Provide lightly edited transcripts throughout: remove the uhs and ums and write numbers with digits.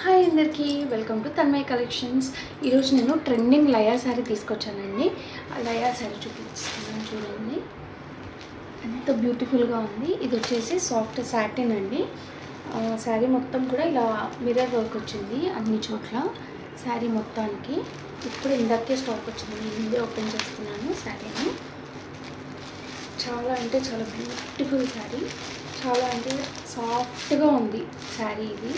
Hi అందరికీ welcome to Tanmay collections. ఈరోజు నేను ట్రెండింగ్ లయా శారీ తీసుకొచ్చానండి. ఆ లయా శారీ చూపిస్తున్నాను చూడండి, ఎంత బ్యూటిఫుల్గా ఉంది. ఇది వచ్చేసి సాఫ్ట్ సాటిన్ అండి. శారీ మొత్తం కూడా ఇలా మిర్రర్ వర్క్ వచ్చింది అన్ని చోట్ల శారీ మొత్తానికి. ఇప్పుడు ఇందాకే స్టాక్ వచ్చింది, నేను ముందే ఓపెన్ చేస్తున్నాను శారీని. చాలా అంటే చాలా బ్యూటిఫుల్ శారీ, చాలా అంటే సాఫ్ట్గా ఉంది శారీ. ఇది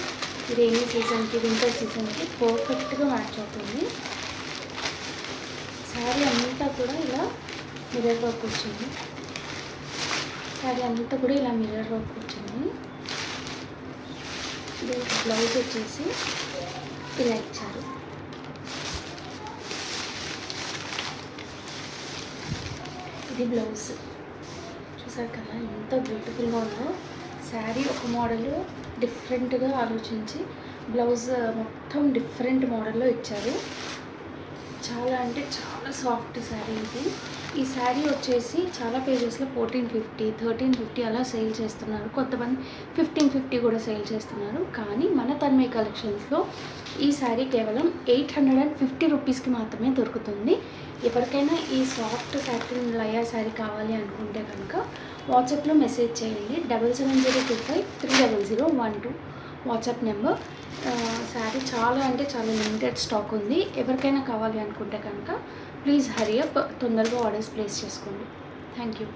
రైనీ సీజన్కి వింటర్ సీజన్కి పర్ఫెక్ట్గా మ్యాచ్ అవుతుంది. శారీ అంతా కూడా ఇలా మిర్రర్ వర్క్ వచ్చింది. శారీ అంతా కూడా ఇలా మిర్రర్ వర్క్ వచ్చింది. దీనికి బ్లౌజ్ వచ్చేసి ఇలా ఇచ్చారు. ఇది బ్లౌజ్ చూసారు కదా ఎంత బ్యూటిఫుల్గా ఉందో. శారీ ఒక మోడల్ డిఫరెంట్గా ఆలోచించి బ్లౌజ్ మొత్తం డిఫరెంట్ మోడల్లో ఇచ్చారు. చాలా అంటే చాలా సాఫ్ట్ శారీ ఇది. ఈ శారీ వచ్చేసి చాలా పేజెస్లో 1450, 1350 అలా సేల్ చేస్తున్నారు. కొంతమంది 1550 కూడా సేల్ చేస్తున్నారు. కానీ మన తన్మయ్ కలెక్షన్స్లో ఈ శారీ కేవలం 850 రూపీస్కి మాత్రమే దొరుకుతుంది. ఎవరికైనా ఈ సాఫ్ట్ సాటిన్ లయా శారీ కావాలి అనుకుంటే కనుక వాట్సాప్లో మెసేజ్ చేయండి. 7702530012 వాట్సాప్ నెంబర్. శారీ చాలా అంటే చాలా లిమిటెడ్ స్టాక్ ఉంది. ఎవరికైనా కావాలి అనుకుంటే కనుక ప్లీజ్ హరీ అప్, తొందరగా ఆర్డర్స్ ప్లేస్ చేసుకోండి. Thank you.